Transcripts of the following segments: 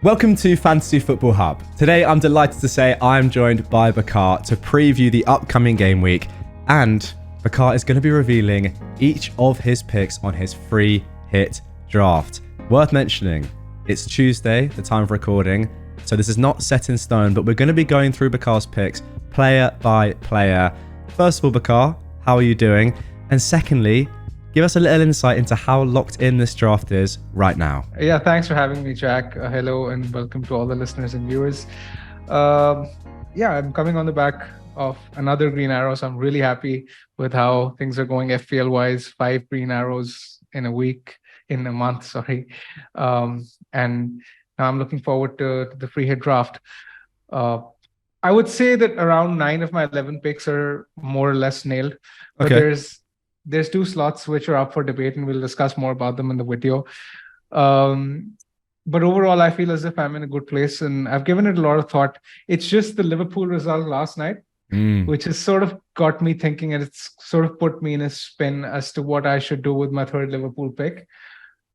Welcome to Fantasy Football Hub. Today I'm delighted to say I'm joined by Bakar to preview the upcoming game week, and Bakar is going to be revealing each of his picks on his free hit draft. Worth mentioning, it's Tuesday, the time of recording, so this is not set in stone, but we're going to be going through Bakar's picks player by player. First of all, Bakar, how are you doing? And secondly, give us a little insight into how locked in this draft is right now. Yeah, thanks for having me, Jack. Hello and welcome to all the listeners and viewers. I'm coming on the back of another green arrow, so I'm really happy with how things are going FPL-wise. 5 green arrows in a month. And now I'm looking forward to the free hit draft. I would say that around 9 of my 11 picks are more or less nailed, but there's 2 slots which are up for debate, and we'll discuss more about them in the video. But overall, I feel as if I'm in a good place, and I've given it a lot of thought. It's just the Liverpool result last night, which has sort of got me thinking, and it's sort of put me in a spin as to what I should do with my third Liverpool pick.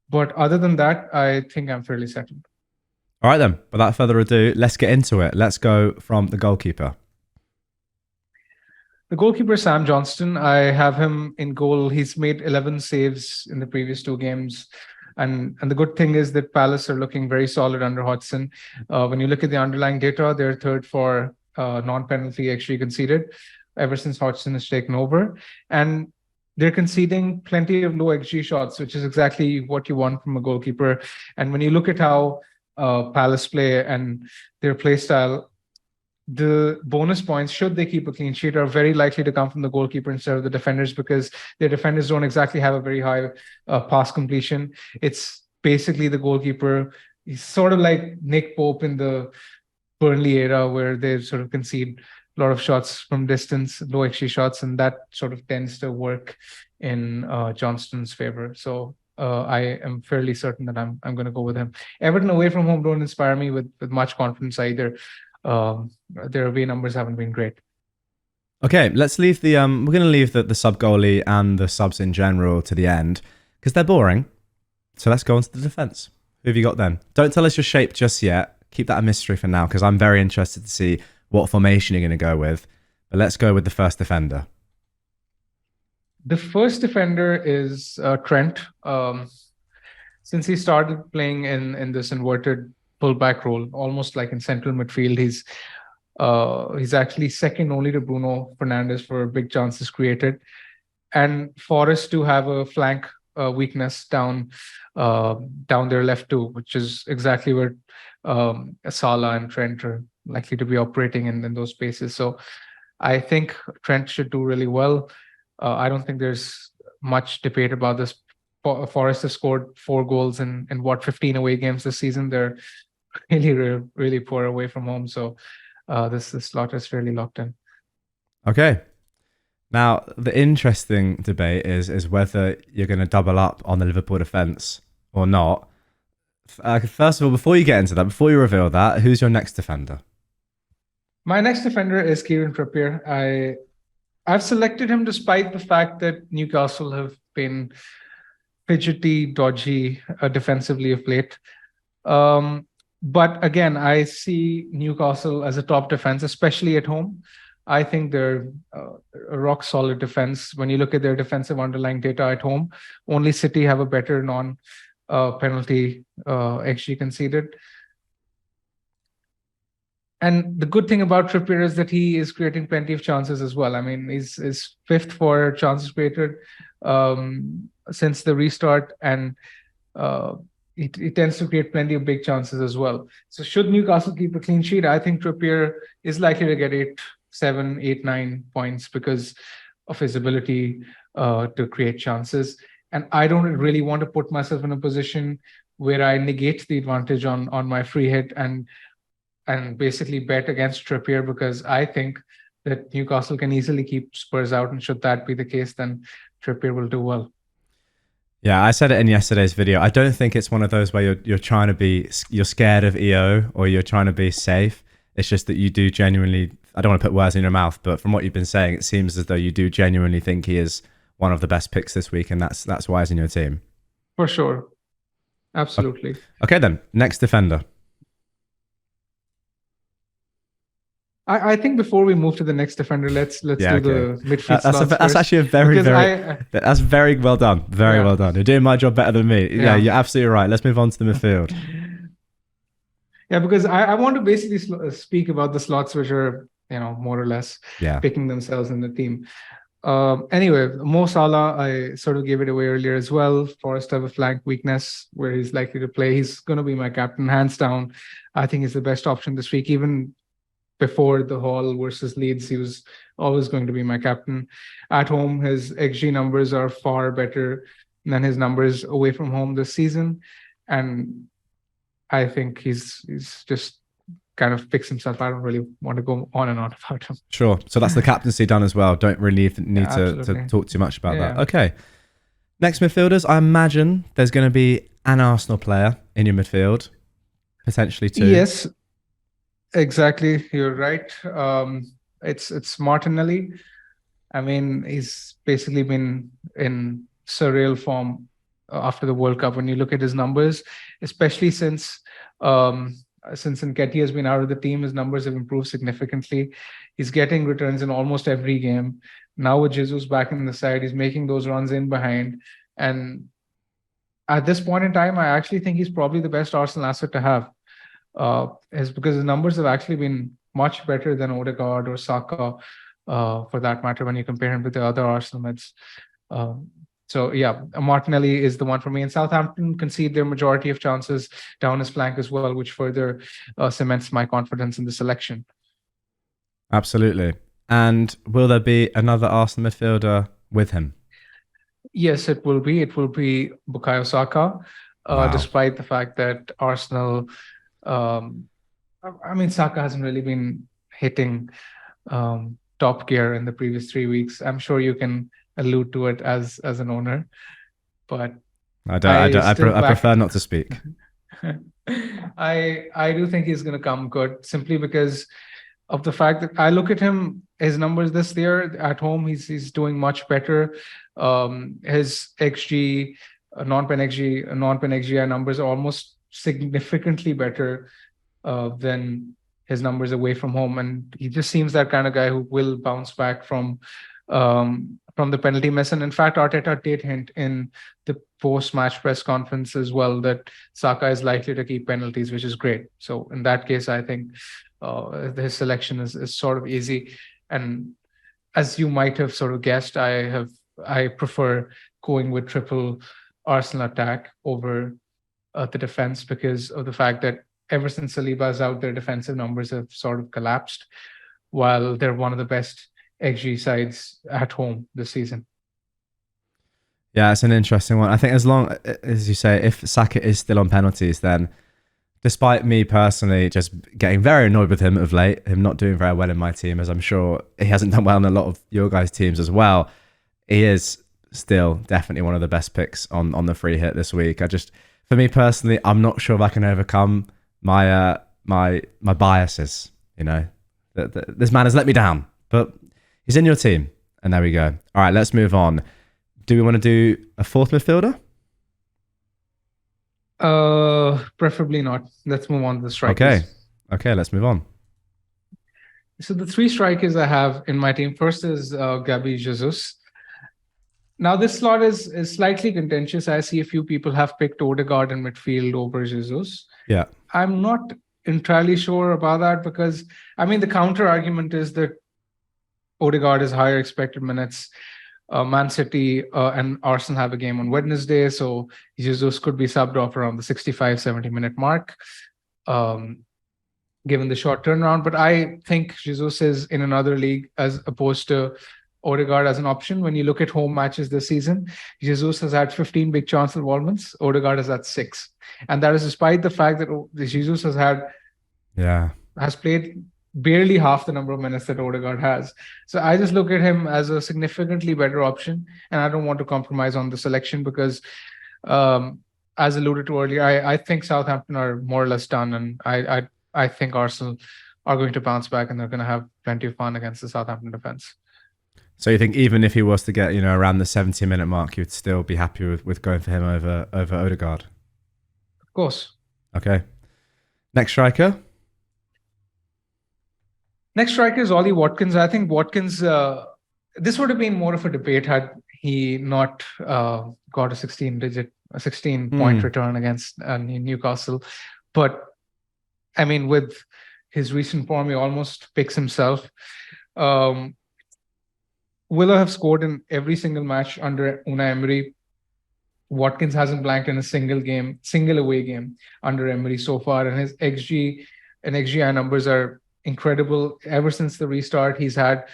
But other than that, I think I'm fairly settled. All right then, without further ado, let's get into it. Let's go from the goalkeeper. The goalkeeper, Sam Johnston, I have him in goal. He's made 11 saves in the previous 2 games. And the good thing is that Palace are looking very solid under Hodgson. When you look at the underlying data, they're third for non-penalty XG conceded ever since Hodgson has taken over. And they're conceding plenty of low XG shots, which is exactly what you want from a goalkeeper. And when you look at how Palace play and their play style, the bonus points, should they keep a clean sheet, are very likely to come from the goalkeeper instead of the defenders, because their defenders don't exactly have a very high pass completion. It's basically the goalkeeper. He's sort of like Nick Pope in the Burnley era, where they sort of concede a lot of shots from distance, low XG shots, and that sort of tends to work in Johnston's favor. So I am fairly certain that I'm going to go with him. Everton away from home don't inspire me with much confidence either. Their away numbers haven't been great. Okay, let's leave the we're going to leave the sub goalie and the subs in general to the end because they're boring. So let's go on to the defense. Who have you got then? Don't tell us your shape just yet. Keep that a mystery for now, because I'm very interested to see what formation you're going to go with. But let's go with the first defender. The first defender is Trent. Since he started playing in this inverted fullback role, almost like in central midfield, he's actually second only to Bruno Fernandes for big chances created. And Forest to have a flank weakness down their left too, which is exactly where Salah and Trent are likely to be operating in those spaces. So I think Trent should do really well. I don't think there's much debate about this. Forest has scored 4 goals in 15 away games this season. They're really poor away from home. So this slot is fairly locked in. Okay. Now, the interesting debate is whether you're going to double up on the Liverpool defence or not. First of all, before you get into that, before you reveal that, who's your next defender? My next defender is Kieran Trippier. I've selected him despite the fact that Newcastle have been fidgety, dodgy defensively of late. But again, I see Newcastle as a top defense, especially at home. I think they're a rock-solid defense. When you look at their defensive underlying data at home, only City have a better non-penalty XG conceded. And the good thing about Trippier is that he is creating plenty of chances as well. I mean, he's 5th for chances created since the restart, and he tends to create plenty of big chances as well. So should Newcastle keep a clean sheet, I think Trippier is likely to get 7, 8, 9 points because of his ability to create chances. And I don't really want to put myself in a position where I negate the advantage on my free hit and basically bet against Trippier, because I think that Newcastle can easily keep Spurs out, and should that be the case, then Trippier will do well. Yeah, I said it in yesterday's video. I don't think it's one of those where you're scared of EO or you're trying to be safe. It's just that you do genuinely, I don't want to put words in your mouth, but from what you've been saying, it seems as though you do genuinely think he is one of the best picks this week, and that's why he's in your team. For sure. Absolutely. Okay then, next defender. I think before we move to the next defender, let's do the midfield slots That's first. actually a that's very well done. Very well done. You're doing my job better than me. Yeah, you're absolutely right. Let's move on to the midfield. Yeah, because I want to basically speak about the slots which are, more or less picking themselves in the team. Anyway, Mo Salah, I sort of gave it away earlier as well. Forrest have a flank weakness where he's likely to play. He's going to be my captain, hands down. I think he's the best option this week. Even before the Hall versus Leeds, he was always going to be my captain. At home, his XG numbers are far better than his numbers away from home this season. And I think he's just kind of picks himself. I don't really want to go on and on about him. Sure. So that's the captaincy done as well. Don't really need to talk too much about that. Okay. Next midfielders, I imagine there's going to be an Arsenal player in your midfield, potentially two. Yes, exactly. You're right. It's Martinelli. I mean, he's basically been in surreal form after the World Cup. When you look at his numbers, especially since Nketiah has been out of the team, his numbers have improved significantly. He's getting returns in almost every game. Now with Jesus back in the side, he's making those runs in behind. And at this point in time, I actually think he's probably the best Arsenal asset to have. Is because his numbers have actually been much better than Odegaard or Saka, for that matter, when you compare him with the other Arsenal mids. So yeah, Martinelli is the one for me. And Southampton concede their majority of chances down his flank as well, which further cements my confidence in the selection. Absolutely. And will there be another Arsenal midfielder with him? Yes, it will be. It will be Bukayo Saka, despite the fact that Arsenal, Saka hasn't really been hitting top gear in the previous 3 weeks. I'm sure you can allude to it as an owner, but I prefer not to speak. I do think he's going to come good simply because of the fact that I look at him, his numbers this year at home, he's doing much better. His XG, non-pen XGI numbers are almost significantly better than his numbers away from home, and he just seems that kind of guy who will bounce back from the penalty miss. And in fact, Arteta did hint in the post-match press conference as well that Saka is likely to keep penalties, which is great. So in that case, I think his selection is sort of easy. And as you might have sort of guessed, I prefer going with triple Arsenal attack over the defense because of the fact that ever since Saliba is out, their defensive numbers have sort of collapsed, while they're one of the best XG sides at home this season. Yeah, it's an interesting one. I think as long as you say, if Saka is still on penalties, then despite me personally just getting very annoyed with him of late, him not doing very well in my team, as I'm sure he hasn't done well in a lot of your guys' teams as well, he is still definitely one of the best picks on the free hit this week. For me personally, I'm not sure if I can overcome my biases. This man has let me down, but he's in your team, and there we go. All right, let's move on. Do we want to do a fourth midfielder? Preferably not. Let's move on to the strikers. Okay, let's move on. So the 3 strikers I have in my team, first is Gabi Jesus. Now this slot is slightly contentious. I see a few people have picked Odegaard in midfield over Jesus. Yeah. I'm not entirely sure about that because, the counter argument is that Odegaard is higher expected minutes. Man City and Arsenal have a game on Wednesday, so Jesus could be subbed off around the 65-70 minute mark, given the short turnaround. But I think Jesus is in another league as opposed to Odegaard as an option. When you look at home matches this season, Jesus has had 15 big chance involvements. Odegaard has had 6. And that is despite the fact that Jesus has played barely half the number of minutes that Odegaard has. So I just look at him as a significantly better option, and I don't want to compromise on the selection because, as alluded to earlier, I think Southampton are more or less done, and I think Arsenal are going to bounce back and they're going to have plenty of fun against the Southampton defense. So you think even if he was to get around the 70-minute mark, you'd still be happy with going for him over Odegaard? Of course. Okay. Next striker Next striker is Ollie Watkins. I think Watkins, this would have been more of a debate had he not got a 16-point return against Newcastle. But I mean, with his recent form, he almost picks himself. Willow have scored in every single match under Unai Emery. Watkins hasn't blanked in a single away game under Emery so far, and his XG and XGI numbers are incredible. Ever since the restart, he's had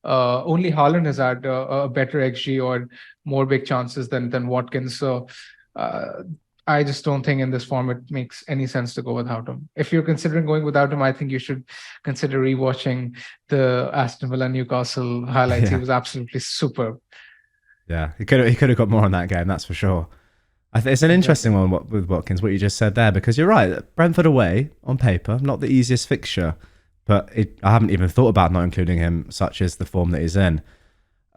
only Haaland has had a better XG or more big chances than Watkins. So I just don't think in this form it makes any sense to go without him. If you're considering going without him, I think you should consider rewatching the Aston Villa Newcastle highlights. Yeah. He was absolutely superb. Yeah, he could have got more on that game, that's for sure. I think it's an interesting one with Watkins, what you just said there, because you're right. Brentford away on paper, not the easiest fixture, but I haven't even thought about not including him, such as the form that he's in.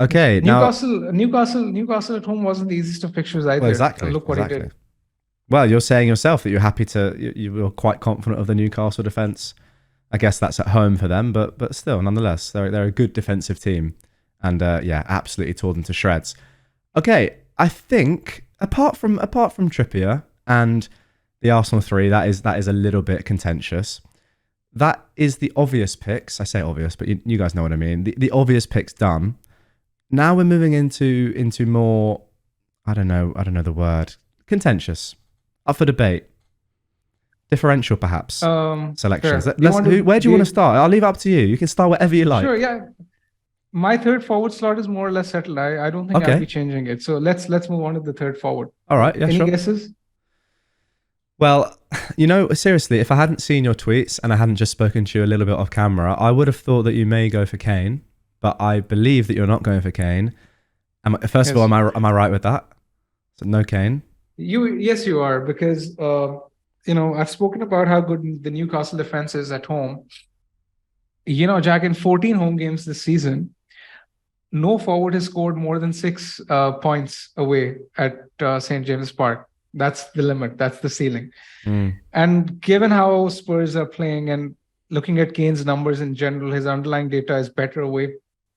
Okay, Newcastle at home wasn't the easiest of fixtures either. Well, exactly. And look what he did. Well, you're saying yourself that you're happy you were quite confident of the Newcastle defence. I guess that's at home for them, but still, nonetheless, they're a good defensive team, and absolutely tore them to shreds. Okay, I think apart from Trippier and the Arsenal 3, that is a little bit contentious. That is the obvious picks. I say obvious, but you guys know what I mean. The obvious picks done. Now we're moving into more, I don't know the word, contentious, up for debate, differential perhaps, selections. Sure. Where do you want to start? I'll leave it up to you. You can start wherever you like. Sure, yeah. My third forward slot is more or less settled. I don't think I'll be changing it. So let's move on to the third forward. All right, yeah, Any sure. guesses? Well, seriously, if I hadn't seen your tweets and I hadn't just spoken to you a little bit off camera, I would have thought that you may go for KANE, but I believe that you're not going for KANE. First of all, am I right with that? So no KANE? Yes, you are, because I've spoken about how good the Newcastle defense is at home. Jack, in 14 home games this season, no forward has scored more than 6 points away at St. James Park. That's the limit. That's the ceiling. And given how Spurs are playing and looking at Kane's numbers in general, his underlying data is better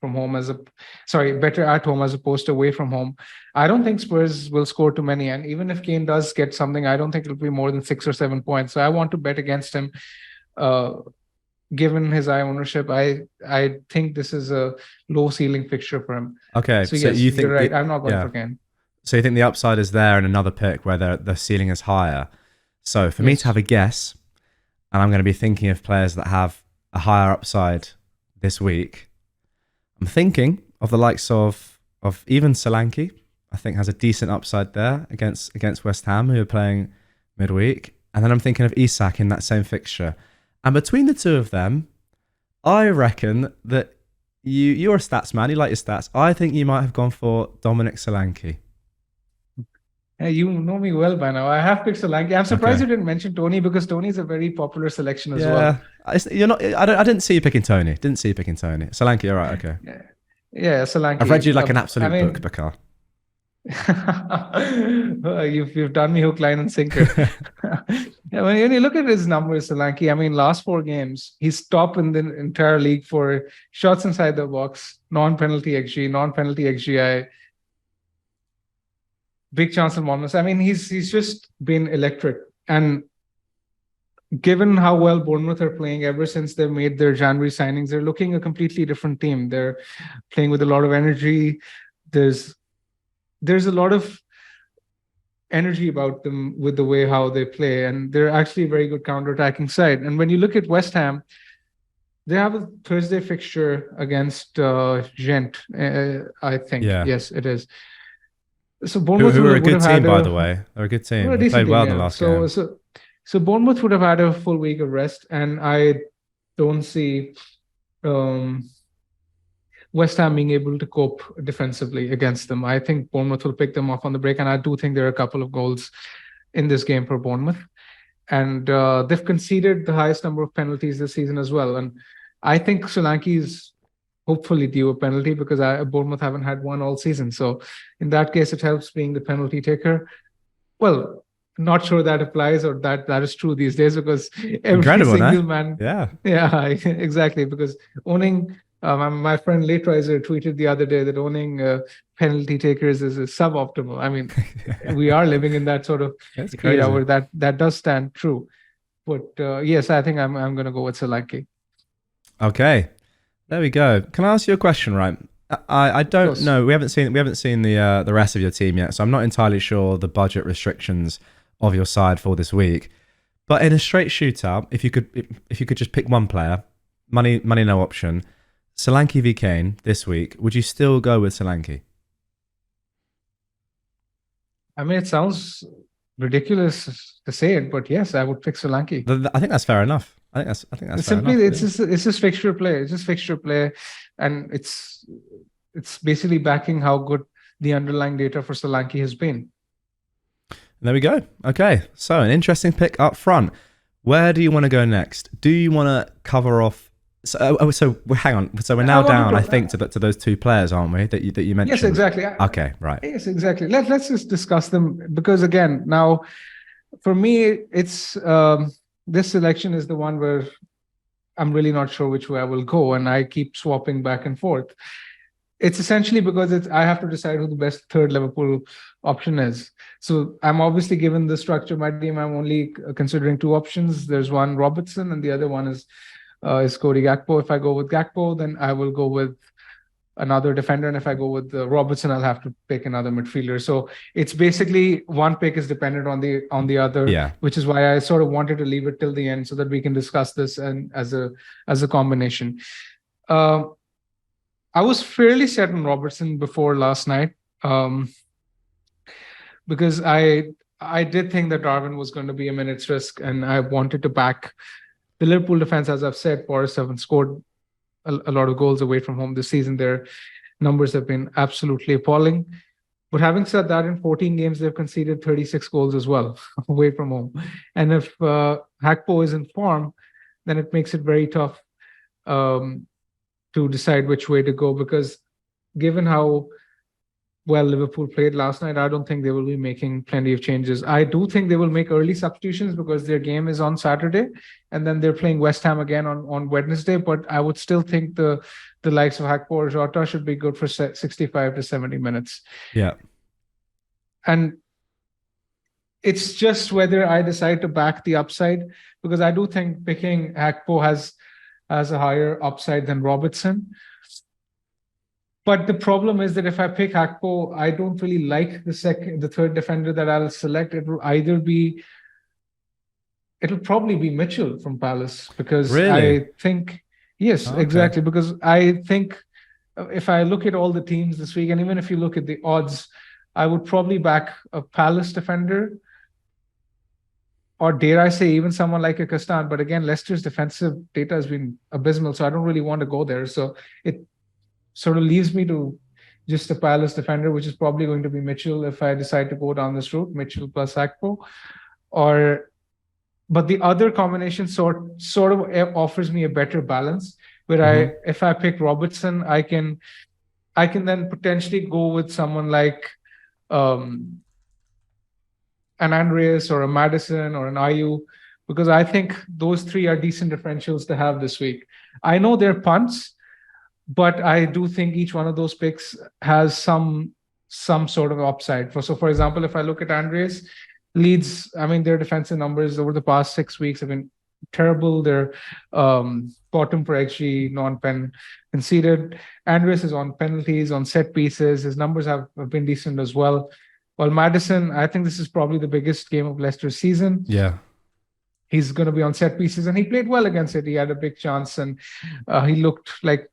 better at home as opposed to away from home. I don't think Spurs will score too many. And even if Kane does get something, I don't think it'll be more than 6 or 7 points. So I want to bet against him. Given his high ownership, I think this is a low ceiling fixture for him. Okay, so yes, you think you're right. I'm not going for Kane. So you think the upside is there in another pick where the ceiling is higher. So for me to have a guess, and I'm going to be thinking of players that have a higher upside this week, I'm thinking of the likes of even Solanke. I think has a decent upside there against West Ham, who are playing midweek. And then I'm thinking of Isak in that same fixture. And between the two of them, I reckon that you're a stats man. You like your stats. I think you might have gone for Dominic Solanke. Hey, you know me well by now. I have picked Solanke. I'm surprised you didn't mention Tony, because Tony's a very popular selection as well. You're not. I didn't see you picking Tony. Solanke, you're right. Okay. Yeah, Solanke. I've read you like an absolute book, Bakar. You've done me hook, line, and sinker. When you look at his numbers, Solanke, last 4 games, he's top in the entire league for shots inside the box, non-penalty XG, non-penalty XGI, big chance of moments. He's just been electric. And given how well Bournemouth are playing ever since they made their January signings, they're looking a completely different team. They're playing with a lot of energy. There's a lot of energy about them with the way how they play, and they're actually a very good counter-attacking side. And when you look at West Ham, they have a Thursday fixture against Gent, I think. Yeah. Yes, it is. So Bournemouth who are a good team, by the way. They're a good team. They played well in the last game. So Bournemouth would have had a full week of rest, and I don't see West Ham being able to cope defensively against them. I think Bournemouth will pick them off on the break, and I do think there are a couple of goals in this game for Bournemouth. And they've conceded the highest number of penalties this season as well. And I think Solanke is hopefully due a penalty, because Bournemouth haven't had one all season. So in that case, it helps being the penalty taker. Well, not sure that applies or that is true these days, because every Incredible, single no? man. Yeah. Exactly. Because owning, my friend Late Riser tweeted the other day that owning penalty takers is suboptimal. I mean, we are living in that sort of That's era crazy. where that does stand true. But yes, I think I'm going to go with Solanke. Okay. There we go. Can I ask you a question, right? I Of don't course. know. We haven't seen the rest of your team yet, so I'm not entirely sure the budget restrictions of your side for this week. But in a straight shootout, if you could just pick one player, money no option, Solanke v Kane this week, would you still go with Solanke? I mean, it sounds ridiculous to say it, but yes, I would pick Solanke. I think that's fair enough. I think that's It's fair simply, enough. it's just fixture play. It's just fixture play, and it's basically backing how good the underlying data for Solanke has been. There we go. Okay, so an interesting pick up front. Where do you want to go next? Do you want to cover off? So hang on. So we're now down, I think, to those two players, aren't we? That you mentioned. Yes, exactly. Okay, right. Yes, exactly. Let's just discuss them, because again, now for me, it's this selection is the one where I'm really not sure which way I will go, and I keep swapping back and forth. It's essentially because I have to decide who the best third Liverpool option is. So I'm obviously, given the structure of my team, I'm only considering two options. There's one Robertson, and the other one is Cody Gakpo. If I go with Gakpo, then I will go with another defender, and if I go with Robertson, I'll have to pick another midfielder. So it's basically one pick is dependent on the other, Yeah. which is why I sort of wanted to leave it till the end so that we can discuss this and as a combination. I was fairly set on Robertson before last night, because I did think that Darwin was going to be a minute's risk, and I wanted to back the Liverpool defense. As I've said, Forest haven't scored a lot of goals away from home this season. Their numbers have been absolutely appalling. But having said that, in 14 games, they've conceded 36 goals as well away from home. And if Gakpo is in form, then it makes it very tough to decide which way to go, because given how well Liverpool played last night, I don't think they will be making plenty of changes. I do think they will make early substitutions because their game is on Saturday, and then they're playing West Ham again on Wednesday. But I would still think the likes of Gakpo or Jota should be good for 65 to 70 minutes. Yeah. And it's just whether I decide to back the upside, because I do think picking Gakpo has a higher upside than Robertson. But the problem is that if I pick Gakpo, I don't really like the third defender that I'll select. It'll probably be Mitchell from Palace, because Really? I think, yes, Okay. exactly. Because I think if I look at all the teams this week, and even if you look at the odds, I would probably back a Palace defender, or dare I say, even someone like a Castan. But again, Leicester's defensive data has been abysmal, so I don't really want to go there. So it sort of leaves me to just a Palace defender, which is probably going to be Mitchell if I decide to go down this route, Mitchell plus Gakpo. But the other combination sort of offers me a better balance, where if I pick Robertson, I can then potentially go with someone like an Andreas or a Madison or an Ayew, because I think those three are decent differentials to have this week. I know they're punts, but I do think each one of those picks has some sort of upside. For example, if I look at Andreas, Leeds, I mean, their defensive numbers over the past 6 weeks have been terrible. They're bottom for XG, non-pen conceded. Andreas is on penalties, on set pieces. His numbers have been decent as well. While Madison, I think this is probably the biggest game of Leicester's season. Yeah. He's going to be on set pieces, and he played well against it. He had a big chance, and he looked like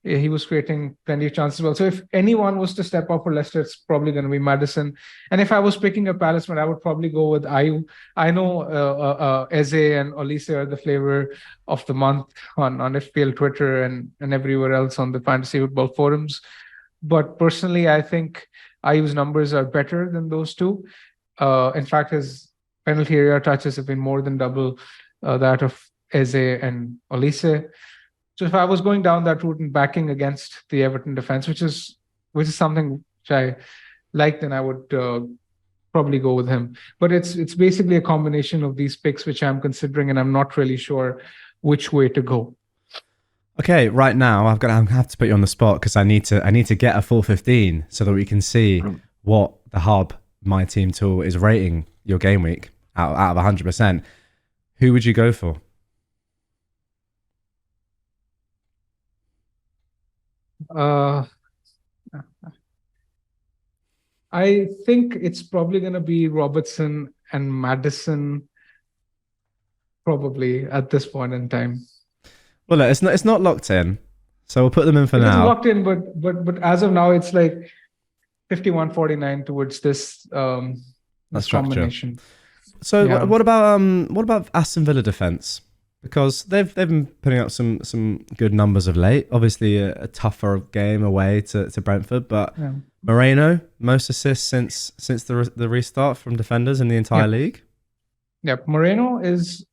he was creating plenty of chances as well. So if anyone was to step up for Leicester, it's probably going to be Madison. And if I was picking a Palaceman, I would probably go with Ayew. I know Eze and Olise are the flavor of the month on FPL Twitter and everywhere else on the fantasy football forums. But personally, I think Ayew's numbers are better than those two. In fact, his penalty area touches have been more than double that of Eze and Olise. So if I was going down that route and backing against the Everton defense, which is something which I like, then I would probably go with him. But it's basically a combination of these picks which I'm considering, and I'm not really sure which way to go. Okay, right now I'm gonna have to put you on the spot because I need to get a full 15 so that we can see what the hub My Team tool is rating your game week out of 100%. Who would you go for? I think it's probably going to be Robertson and Madison, probably at this point in time. Well, look, it's not locked in, so we'll put them in for It now. isn't locked in, but as of now, it's like 51-49 towards this combination. So yeah. What about Aston Villa defense? Because they've been putting up some good numbers of late. Obviously, a tougher game away to Brentford, but yeah. Moreno, most assists since the restart from defenders in the entire league. Yeah, Moreno is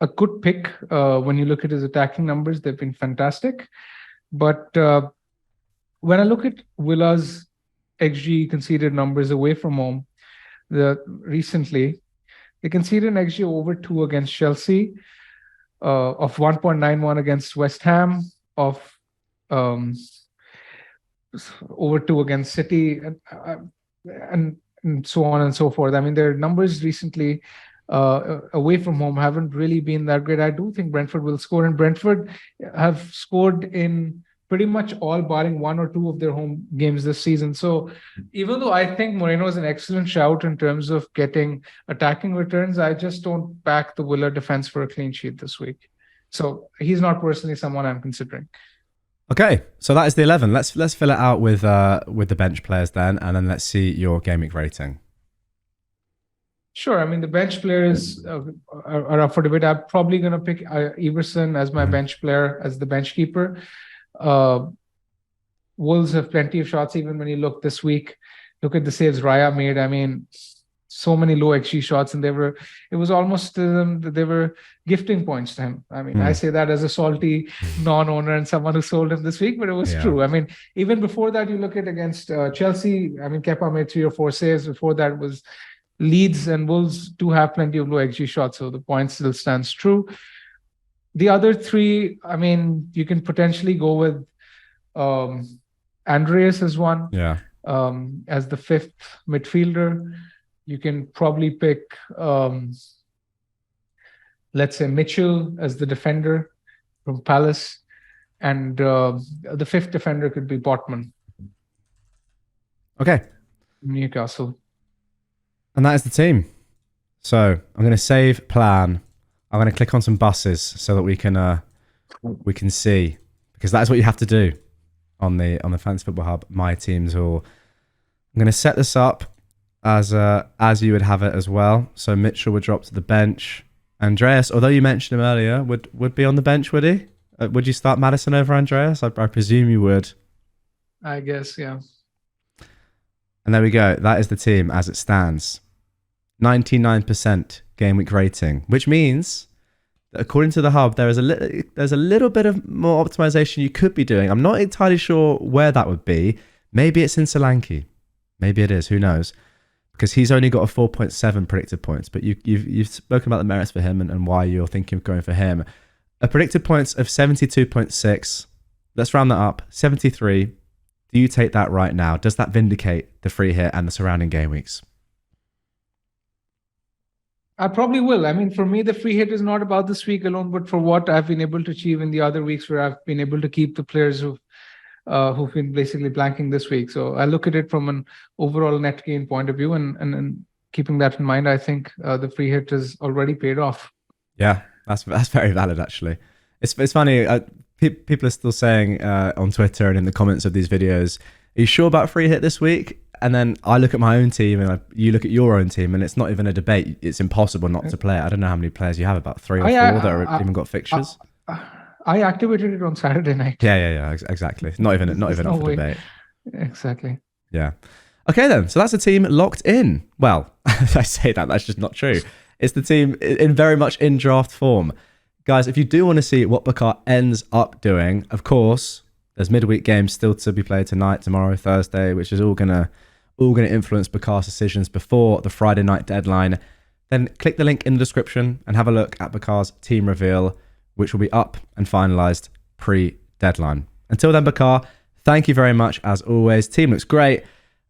a good pick. When you look at his attacking numbers, they've been fantastic. But when I look at Villa's XG conceded numbers away from home, recently they conceded an XG over 2 against Chelsea, of 1.91 against West Ham, of over 2 against City, and so on and so forth. I mean, their numbers recently away from home haven't really been that great. I do think Brentford will score, and Brentford have scored in pretty much all barring 1 or 2 of their home games this season. So even though I think Moreno is an excellent shout in terms of getting attacking returns, I just don't back the Villa defense for a clean sheet this week. So he's not personally someone I'm considering. Okay, so that is the 11. Let's fill it out with the bench players then, and then let's see your game week rating. Sure. I mean, the bench players are up for debate. I'm probably going to pick Everson as my bench player, as the bench keeper. Wolves have plenty of shots. Even when you look this week, look at the saves Raya made. I mean, so many low XG shots, and it was almost to them that they were gifting points to him. I mean, I say that as a salty non-owner and someone who sold him this week, but it was true. I mean, even before that, you look at against Chelsea. I mean, Kepa made 3 or 4 saves. Before that was Leeds, and Wolves do have plenty of low XG shots, so the point still stands true. The other 3, I mean, you can potentially go with Andreas as one, as the 5th midfielder. You can probably pick, let's say, Mitchell as the defender from Palace, and the 5th defender could be Botman. Okay. Newcastle. And that is the team. So I'm going to save plan. I'm going to click on some buses so that we can see, because that's what you have to do on the Fantasy Football Hub My Teams. Or I'm going to set this up as you would have it as well. So Mitchell would drop to the bench. Andreas, although you mentioned him earlier, would be on the bench, would he? Would you start Maddison over Andreas? I presume you would. I guess, yeah. And there we go. That is the team as it stands. 99% game week rating, which means that according to the hub, there's a little bit of more optimization you could be doing. I'm not entirely sure where that would be. Maybe it's in SOLANKE. Maybe it is. Who knows? Because he's only got a 4.7 predicted points. But you've spoken about the merits for him and why you're thinking of going for him. A predicted points of 72.6. Let's round that up. 73. Do you take that right now? Does that vindicate the free hit and the surrounding game weeks? I probably will. I mean, for me, the free hit is not about this week alone, but for what I've been able to achieve in the other weeks where I've been able to keep the players who've been basically blanking this week. So I look at it from an overall net gain point of view, and keeping that in mind, I think the free hit has already paid off. Yeah, that's very valid, actually. It's funny. People are still saying on Twitter and in the comments of these videos, are you sure about free hit this week? And then I look at my own team and you look at your own team, and it's not even a debate. It's impossible not to play it. I don't know how many players you have, about 3 or 4 that are even got fixtures. I activated it on Saturday night. Yeah, exactly. Not even up for debate. Exactly. Yeah. Okay then. So that's a team locked in. Well, I say that's just not true. It's the team in very much in draft form. Guys, if you do want to see what Bakar ends up doing, of course, there's midweek games still to be played tonight, tomorrow, Thursday, which is all gonna all going to influence Bakar's decisions before the Friday night deadline, then click the link in the description and have a look at Bakar's team reveal, which will be up and finalized pre-deadline. Until then, Bakar, thank you very much as always. Team looks great,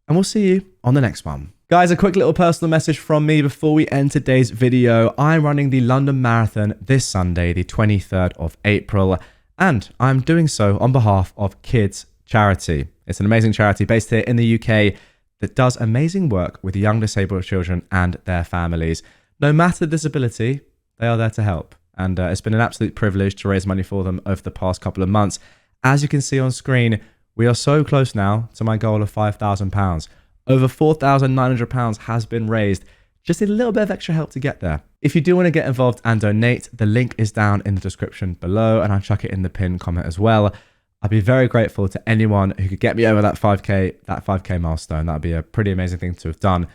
and we'll see you on the next one. Guys, a quick little personal message from me before we end today's video. I'm running the London Marathon this Sunday, the 23rd of April, and I'm doing so on behalf of Kids Charity. It's an amazing charity based here in the UK that does amazing work with young disabled children and their families. No matter the disability, they are there to help. And it's been an absolute privilege to raise money for them over the past couple of months. As you can see on screen, we are so close now to my goal of £5,000. Over £4,900 has been raised. Just need a little bit of extra help to get there. If you do want to get involved and donate, the link is down in the description below, and I'll chuck it in the pinned comment as well. I'd be very grateful to anyone who could get me over that 5K milestone. That'd be a pretty amazing thing to have done.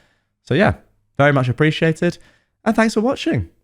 So yeah, very much appreciated. And thanks for watching.